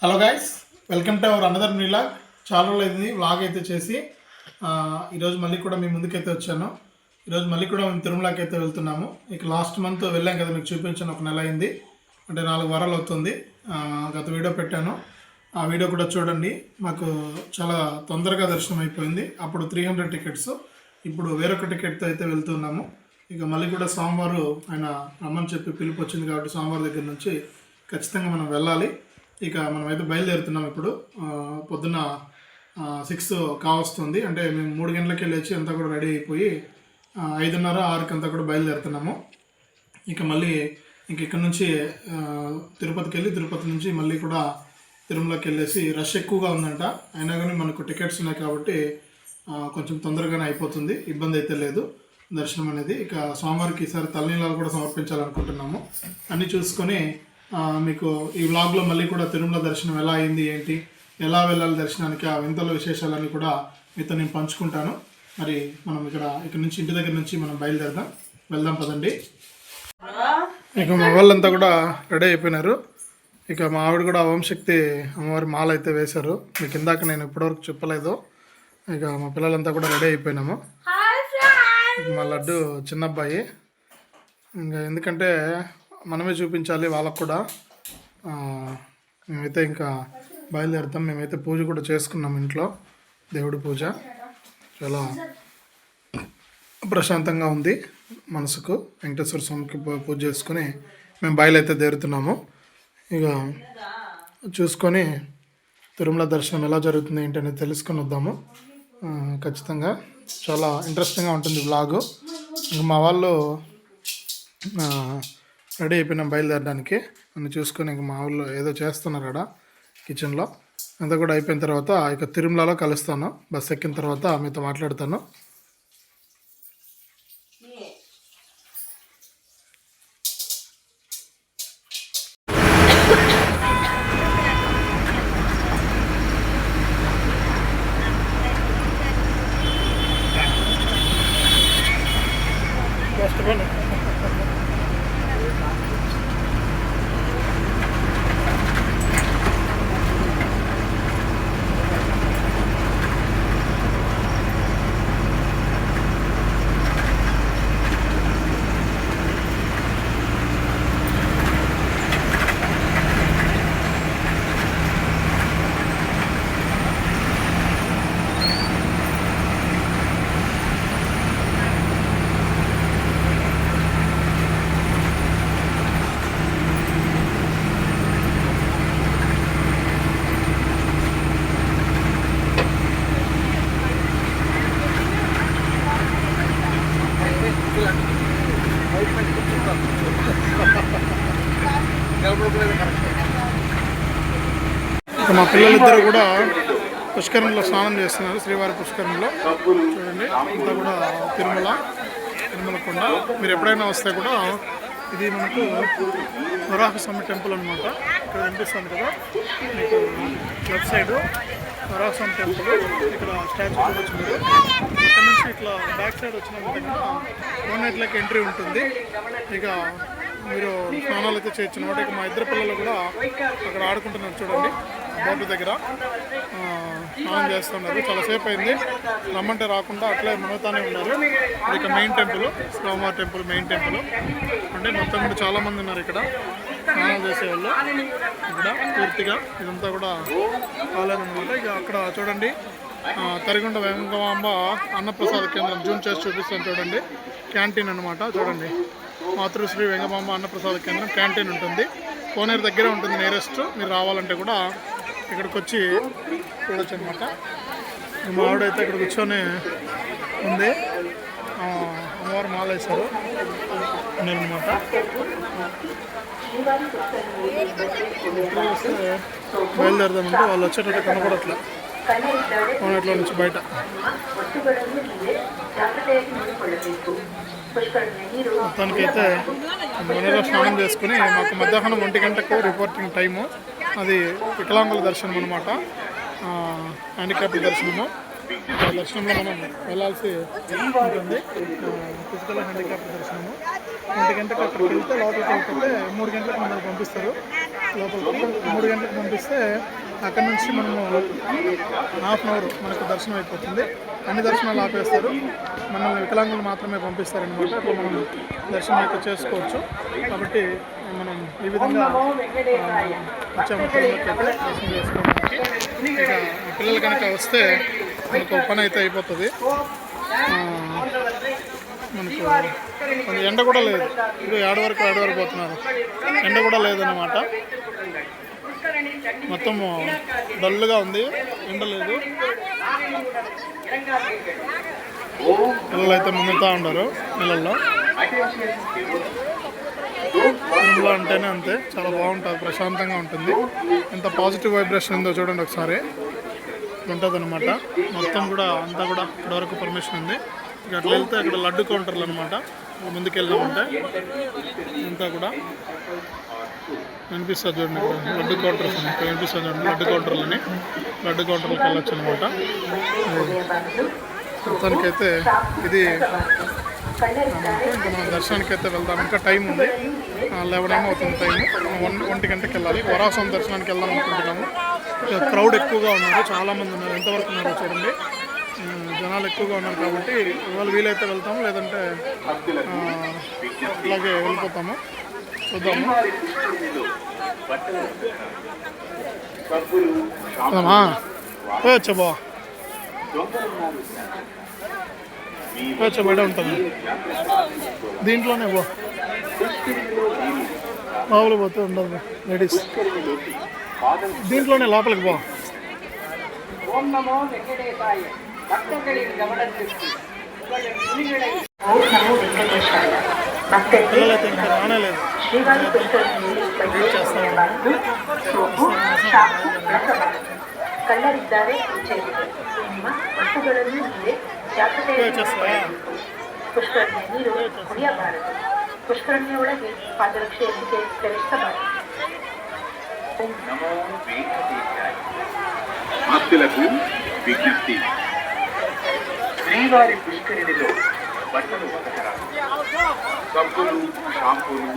Hello guys, welcome to our another vlog. చాలా రోజులు అయింది వ్లాగ్ అయితే చేసి. ఈరోజు మళ్ళీ కూడా మీ ముందుకైతే వచ్చాను. ఈరోజు మళ్ళీ కూడా మేము తిరుమలకి అయితే వెళ్తున్నాము. ఇక లాస్ట్ మంత్ వెళ్ళాం కదా, మీకు చూపించాను. ఒక నెల అయింది, అంటే 4 వారాలు అవుతుంది. గత వీడియో పెట్టాను, ఆ వీడియో కూడా చూడండి. మాకు చాలా తొందరగా దర్శనం అయిపోయింది. అప్పుడు 300 టికెట్స్, ఇప్పుడు వేరొక టికెట్తో అయితే వెళ్తున్నాము. ఇక మళ్ళీ కూడా సోమవారం ఆయన రమ్మని చెప్పి పిలుపు వచ్చింది కాబట్టి సోమవారం దగ్గర నుంచి ఖచ్చితంగా మనం వెళ్ళాలి. ఇక మనమైతే బయలుదేరుతున్నాం. ఇప్పుడు పొద్దున్న 6 కావస్తుంది. అంటే మేము 3 గంటలకే లేచి అంతా కూడా రెడీ అయిపోయి 5:30, 6కి అంతా కూడా బయలుదేరుతున్నాము. ఇక మళ్ళీ ఇక్కడ నుంచి తిరుపతికి వెళ్ళి, తిరుపతి నుంచి మళ్ళీ కూడా తిరుమలకి వెళ్ళేసి, రష్ ఎక్కువగా ఉందంట. అయినా కానీ మనకు టికెట్స్ ఉన్నాయి కాబట్టి కొంచెం తొందరగానే అయిపోతుంది, ఇబ్బంది అయితే లేదు దర్శనం అనేది. ఇక సోమవారికి ఈసారి తలనీలాలు కూడా సమర్పించాలనుకుంటున్నాము. అన్నీ చూసుకొని మీకు ఈ వ్లాగ్లో మళ్ళీ కూడా తిరుమల దర్శనం ఎలా అయింది, ఏంటి, ఎలా వెళ్ళాలి దర్శనానికి, ఆ వింతల విశేషాలన్నీ కూడా మీతో నేను పంచుకుంటాను. మరి మనం ఇక్కడ నుంచి ఇంటి దగ్గర నుంచి మనం వెళ్దాం పదండి. ఇక మా వాళ్ళంతా కూడా రెడీ అయిపోయినారు. ఇక మా ఆవిడ కూడా ఓంశక్తి అమ్మవారి మాల అయితే వేశారు. మీకు ఇందాక నేను ఇప్పటివరకు చెప్పలేదు. ఇక మా పిల్లలంతా కూడా రెడీ అయిపోయినాము. మా లడ్డు చిన్న అబ్బాయి. ఇంకా ఎందుకంటే మనమే చూపించాలి వాళ్ళకు కూడా. మేమైతే ఇంకా బయలుదేరుతాం. మేమైతే పూజ కూడా చేసుకున్నాం ఇంట్లో, దేవుడి పూజ. చాలా ప్రశాంతంగా ఉంది మనసుకు. వెంకటేశ్వర స్వామికి పూజ చేసుకుని మేము బయలుైతే దేరుతున్నాము. ఇక చూసుకొని తిరుమల దర్శనం ఎలా జరుగుతుంది ఏంటనేది తెలుసుకొని వద్దాము. ఖచ్చితంగా చాలా ఇంట్రెస్టింగ్గా ఉంటుంది వ్లాగు. ఇంక మా వాళ్ళు రెడీ అయిపోయినాం బయలుదేరడానికి. నన్ను చూసుకొని ఇంక మా ఊళ్ళో ఏదో చేస్తున్నారు అక్కడ కిచెన్లో. అంతా కూడా అయిపోయిన తర్వాత ఇక తిరుమలలో కలుస్తాను. బస్ ఎక్కిన తర్వాత మీతో మాట్లాడతాను. మా పిల్లలిద్దరూ కూడా పుష్కరంలో స్నానం చేస్తున్నారు, శ్రీవారి పుష్కరంలో. చూడండి, అంతా కూడా తిరుమల కొండ. మీరు ఎప్పుడైనా వస్తే కూడా ఇది మనకు వరాహస్వామి టెంపుల్ అనమాట. ఇక్కడ కనిపిస్తుంది కదా మీకు లెఫ్ట్ సైడ్ వరాహస్వామి టెంపుల్. ఇక్కడ స్టాచ్యూ చూడొచ్చు మీరు. ఇక్కడ నుంచి ఇట్లా బ్యాక్ సైడ్ వచ్చినప్పుడు కూడా కోనేట్లకి ఎంట్రీ ఉంటుంది. ఇక మీరు స్నానాలు అయితే చేయొచ్చు అనమాట. ఇక మా ఇద్దరు పిల్లలు కూడా అక్కడ ఆడుకుంటున్నారు చూడండి, బోర్డు దగ్గర స్నానం చేస్తున్నారు. చాలాసేపు అయింది, రమ్మంటే రాకుండా అట్లే మనతానే ఉన్నారు. ఇక మెయిన్ టెంపుల్, స్వామివారి టెంపుల్, మెయిన్ టెంపుల్. అంటే మొత్తం కూడా చాలామంది ఉన్నారు ఇక్కడ స్నానాలు చేసేవాళ్ళు. ఇక్కడ పూర్తిగా ఇదంతా కూడా కాలేదన్నమాట. ఇక అక్కడ చూడండి తరిగొండ వెంగమాంబ అన్నప్రసాద కేంద్రం. జూమ్ చేసి చూపిస్తాను చూడండి. క్యాంటీన్ అనమాట. చూడండి, మాతృశ్రీ వెంగమాంబ అన్నప్రసాద కేంద్రం క్యాంటీన్ ఉంటుంది. కోనేరు దగ్గరే ఉంటుంది నియరెస్ట్. మీరు రావాలంటే కూడా ఇక్కడికి వచ్చి చూడొచ్చు అనమాట. మా ఆవిడైతే ఇక్కడ కూర్చొని ఉంది, అమ్మవారు మాల వేశారు అనమాట. బయలుదేరదామంటే వాళ్ళు వచ్చేటట్టు కనపడట్లే కోనేట్లో నుంచి బయట. మొత్తానికైతే మనలో స్నానం చేసుకుని మాకు మధ్యాహ్నం 1 గంటకు రిపోర్టింగ్ టైము. అది వికలాంగుల దర్శనం అనమాట, హ్యాండిక్యాప్డ్ దర్శనము. దర్శనంలో మనం వెళ్ళాల్సి ఉంటుంది. ఫిజికల్ హ్యాండిక్యాప్డ్ దర్శనము 1 గంటకు అక్కడికి వెళ్తే లోపలికి వెళ్ళిపోతే 3 గంటలకు మనల్ని పంపిస్తారు. లోపలికి. 3 గంటలకు పంపిస్తే అక్కడ నుంచి మనము హాఫ్ అన్ అవర్ మనకు దర్శనం అయిపోతుంది. అన్ని దర్శనాలు ఆపేస్తారు, మనల్ని వికలాంగులు మాత్రమే పంపిస్తారనమాట. అట్లా మనం దర్శనం అయితే చేసుకోవచ్చు. కాబట్టి మనం ఈ విధంగా వచ్చాము తిరుమలకి అయితే దర్శనం చేసుకోవడానికి. ఇక పిల్లలు కనుక వస్తే మనకు పని అయితే అయిపోతుంది. మనకు కొంచెం ఎండ కూడా లేదు. ఇప్పుడు 7 వరకు పోతున్నారు, ఎండ కూడా లేదన్నమాట. మొత్తం డల్గా ఉంది, ఎండ లేదు. పిల్లలు అయితే ముందుతా ఉండరు నీళ్ళల్లో. తిరుమల అంటేనే అంతే, చాలా బాగుంటుంది, ప్రశాంతంగా ఉంటుంది. ఎంత పాజిటివ్ వైబ్రేషన్ ఉందో చూడండి ఒకసారి. ఉంటుంది అనమాట. మొత్తం కూడా అంతా కూడా ఇప్పటివరకు పర్మిషన్ ఉంది. ఇక అట్లా వెళ్తే అక్కడ లడ్డు కౌంటర్లు అనమాట. ముందుకు వెళ్ళామంటే అంతా కూడా కనిపిస్తుంది చూడండి. ఇక్కడ లడ్డు కౌంటర్స్ ఉన్నాయి, ఇక్కడ కనిపిస్తుంది చూడండి లడ్డు కౌంటర్లని. లడ్డు కౌంటర్లకు వెళ్ళొచ్చు అనమాట. మొత్తానికైతే ఇది ఇంకా మనం దర్శనానికి అయితే వెళ్దాం. ఇంకా టైం ఉంది, 11 అవుతుంది టైం. 1 గంటకి వెళ్ళాలి. వరాసం దర్శనానికి వెళ్దాం అనుకుంటున్నాము. క్రౌడ్ ఎక్కువగా ఉన్నారు, చాలామంది ఉన్నారు. ఎంతవరకు ఉన్నారో చూడండి, జనాలు ఎక్కువగా ఉన్నారు. కాబట్టి ఇవాళ వీలైతే వెళ్తాము, లేదంటే అలాగే వెళ్ళిపోతాము. చూద్దాము. పోయొచ్చా బావ, పోయొచ్చా, బయట ఉంటుంది దీంట్లోనే. మామూలు పోతే ఉండదు లేడీస్, దీంట్లోనే లోపలికి పో. పిల్లలైతే ఇంకా రానేలేదు. ಪುಷ್ಕರಣಿಯ ಒಳಗೆ ಪಾದರಕ್ಷೆ ಎಲ್ಲಿಗೆ ಪ್ರವೇಶಿಸಬಾರದು. భక్తులకు విజ్ఞప్తి, శ్రీవారి పుష్కరిణిలో బట్టలు ఉతకరాదు, సబ్బులు షాంపూలు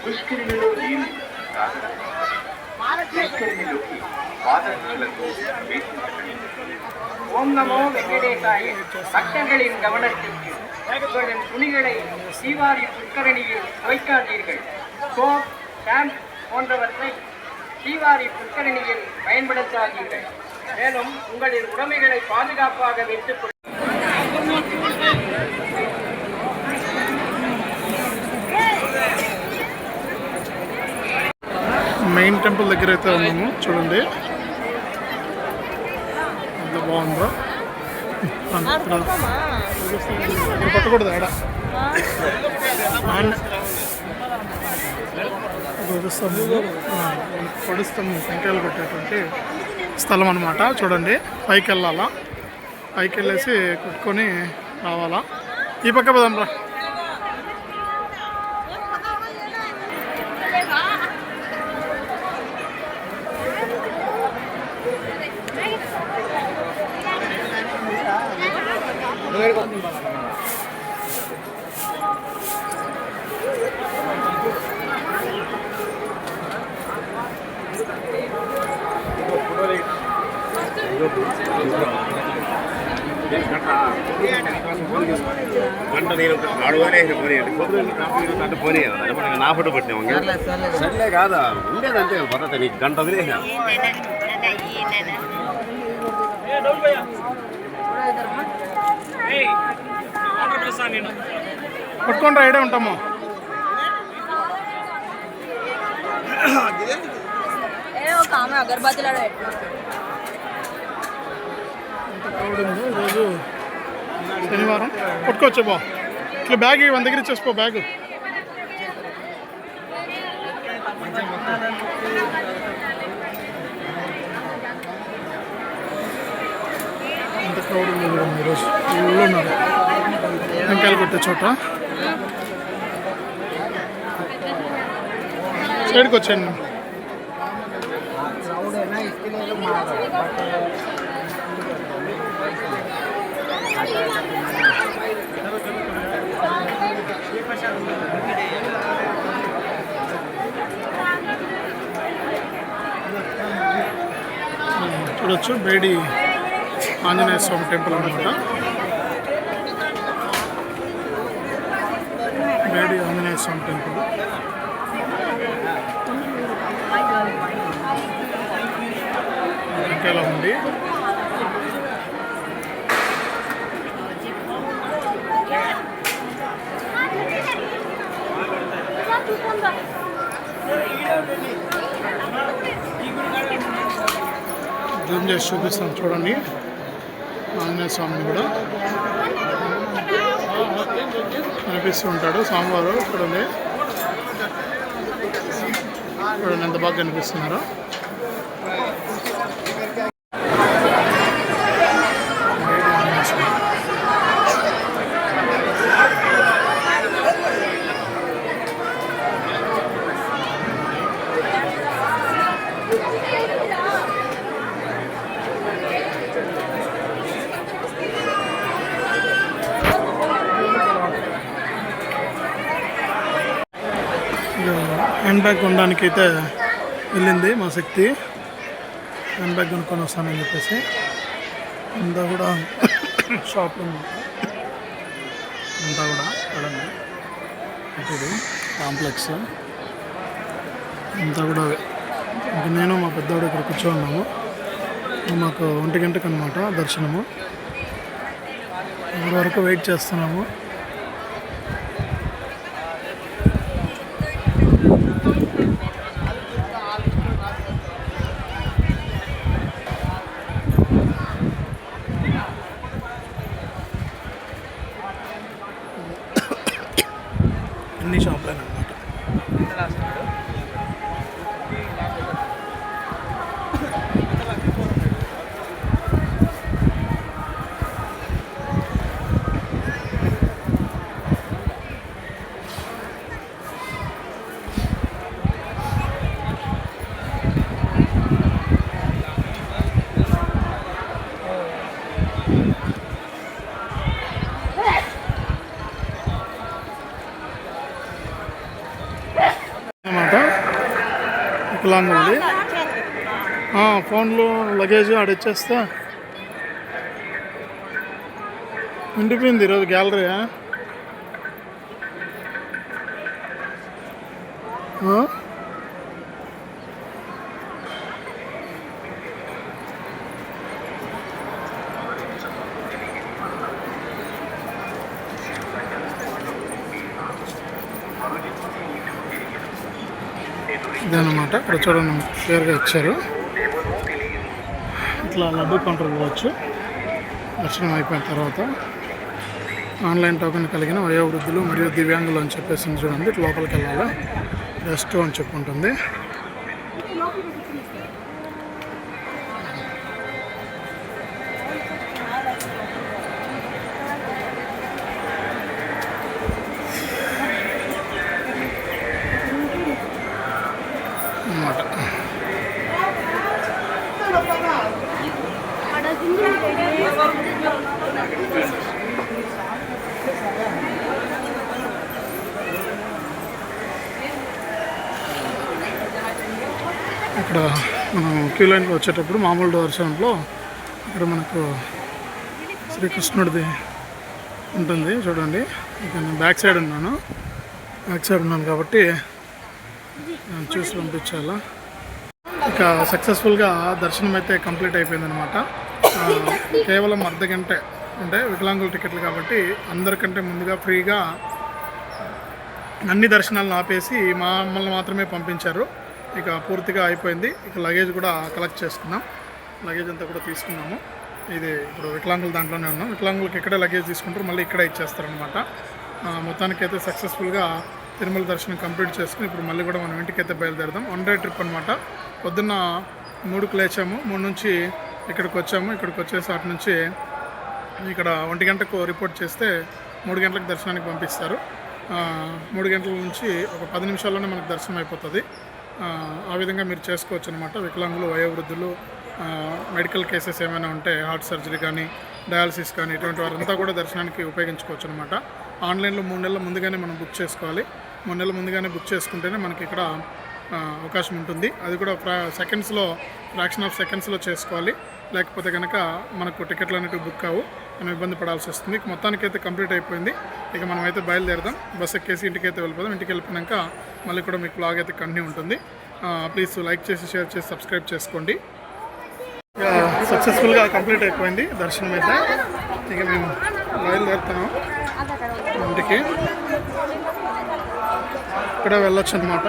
పుష్కరిణిలో నీళ్లు పుష్కరిణిలోకి பாதரட்சைகளுக்கு ஓம் நமோ வெங்கடேசாய. பக்தர்களின் கவனத்திற்கு உங்களின் துணிகளை சீவாரி புஷ்கரணியில் துவைக்காதீர்கள். சோப், ஷாம்பு போன்றவற்றை சீவாரி புஷ்கரணியில் பயன்படுத்தாதீர்கள். மேலும் உங்களின் உடைமைகளை பாதுகாப்பாக வைத்துக் கொள்ள. మెయిన్ టెంపుల్ దగ్గర అయితే ఉన్నాము చూడండి, ఎంత బాగుందో. ఇక్కడ పట్టకూడదు, ఆడ పడుస్తాము. టెంకాయలు కొట్టేటువంటి స్థలం అనమాట. చూడండి, పైకి వెళ్ళాలా, పైకి వెళ్ళేసి కొట్టుకొని రావాలా. ఈ పక్క పదాం రా. గంట నేను అడుగునే పోనీ నా ఫోటో పెట్టినా సర్లే కాదా ఉండేది అంతే పద్ధతి. నీకు గంట వదిలేసా. పట్టుకుంటా, ఇడే ఉంటాము. ఈరోజు శనివారం. పట్టుకోవచ్చా బా, ఇట్లా బ్యాగ్ మన దగ్గర ఇచ్చేసుకో. బ్యాగ్ ఎంత క్రౌడ్ ఉంది చూడండి ఈరోజు. ఊళ్ళో ఉన్నారు టెంకాయలు కొట్టే చోట. సైడ్కి వచ్చాను. చూడొచ్చు బేడి ఆంజనేయ స్వామి టెంపుల్ అనమాట. బేడి ఆంజనేయ స్వామి టెంపుల్. ఇంకెలా ఉంది. జూమ్ చేసి చూపిస్తాను చూడండి ఆంజనేయ స్వామిని కూడా కనిపిస్తూ ఉంటాడు స్వామివారు. చూడండి చూడండి ఎంత బాగా కనిపిస్తున్నారో. హ్యాండ్ బ్యాగ్ కొనడానికి అయితే వెళ్ళింది మా శక్తి. హ్యాండ్ బ్యాగ్ కొనుక్కొని వస్తానని చెప్పేసి అంతా కూడా షాప్లో అంతా కూడా చూడండి ఇది కాంప్లెక్స్ అంతా కూడా. ఇంక నేను మా పెద్దవాడు ఇక్కడ కూర్చోన్నాము. మాకు 1 గంటకు అనమాట దర్శనము. ఇప్పటి వరకు వెయిట్ చేస్తున్నాము. అన్ని షాప్లే అనమాట. అన్నమాట వికలాంగ్ ఉంది. ఫోన్లో లగేజ్ ఆడిచ్చేస్తే నిండిపోయింది ఈరోజు గ్యాలరీ. ఇదన్నమాట ఇక్కడ చూడండి క్లియర్గా ఇచ్చారు. ఇట్లా లడ్డూ కౌంటర్ పోవచ్చు దర్శనం అయిపోయిన తర్వాత. ఆన్లైన్ టోకెన్ కలిగిన వయోవృద్ధులు మరియు దివ్యాంగులు అని చెప్పేసి చూడండి. లోపలికి వెళ్ళాలి రెస్ట్ అని చెప్పుంటుంది. అన్నమాట ఇక్కడ మనం క్యూ లైన్కి వచ్చేటప్పుడు మామూలు దర్శనంలో ఇక్కడ మనకు శ్రీకృష్ణుడిది ఉంటుంది చూడండి. ఇక నేను బ్యాక్ సైడ్ ఉన్నాను కాబట్టి నేను చూసి పంపించాలా. ఇక సక్సెస్ఫుల్గా దర్శనం అయితే కంప్లీట్ అయిపోయిందనమాట. కేవలం అర్ధ గంటే అంటే వికలాంగుల టికెట్లు కాబట్టి అందరికంటే ముందుగా ఫ్రీగా అన్ని దర్శనాలను ఆపేసి మమ్మల్ని మాత్రమే పంపించారు. ఇక పూర్తిగా అయిపోయింది. ఇక లగేజ్ కూడా కలెక్ట్ చేసుకున్నాం. లగేజ్ అంతా కూడా తీసుకున్నాము. ఇది ఇప్పుడు వికలాంగుల దాంట్లోనే ఉన్నాం. వికలాంగులకి ఇక్కడే లగేజ్ తీసుకుంటారు, మళ్ళీ ఇక్కడే ఇచ్చేస్తారనమాట. మొత్తానికైతే సక్సెస్ఫుల్గా తిరుమల దర్శనం కంప్లీట్ చేసుకుని ఇప్పుడు మళ్ళీ కూడా మనం ఇంటికైతే బయలుదేరదాం. 1 డే ట్రిప్ అనమాట. పొద్దున్న 3కు లేచాము, 3 నుంచి ఇక్కడికి వచ్చాము. ఇక్కడికి వచ్చేసి అటు నుంచి ఇక్కడ 1 గంటకు రిపోర్ట్ చేస్తే 3 గంటలకు దర్శనానికి పంపిస్తారు. 3 గంటల నుంచి ఒక 10 నిమిషాల్లోనే మనకు దర్శనం అయిపోతుంది. ఆ విధంగా మీరు చేసుకోవచ్చు అనమాట. వికలాంగులు, వయోవృద్ధులు, మెడికల్ కేసెస్ ఏమైనా ఉంటే హార్ట్ సర్జరీ కానీ డయాలసిస్ కానీ ఇటువంటి వారంతా కూడా దర్శనానికి ఉపయోగించుకోవచ్చు అనమాట. ఆన్లైన్లో 3 నెలల ముందుగానే మనం బుక్ చేసుకోవాలి. 3 నెలల ముందుగానే బుక్ చేసుకుంటేనే మనకి ఇక్కడ అవకాశం ఉంటుంది. అది కూడా ఫ్రాక్షన్ ఆఫ్ సెకండ్స్లో చేసుకోవాలి. లేకపోతే కనుక మనకు టికెట్లు అనేవి బుక్ కావు, మనం ఇబ్బంది పడాల్సి వస్తుంది. మొత్తానికైతే కంప్లీట్ అయిపోయింది. ఇక మనమైతే బయలుదేరదాం. బస్ ఎక్కేసి ఇంటికైతే వెళ్ళిపోదాం. ఇంటికి వెళ్ళిపోయాక మళ్ళీ కూడా మీకు బ్లాగ్ అయితే కంటిన్యూ ఉంటుంది. ప్లీజ్ లైక్ చేసి, షేర్ చేసి, సబ్స్క్రైబ్ చేసుకోండి. ఇక సక్సెస్ఫుల్గా కంప్లీట్ అయిపోయింది దర్శనం అయితే. ఇక మేము బయలుదేరుతున్నాం ఇంటికి. ఇక్కడ వెళ్ళొచ్చు అనమాట.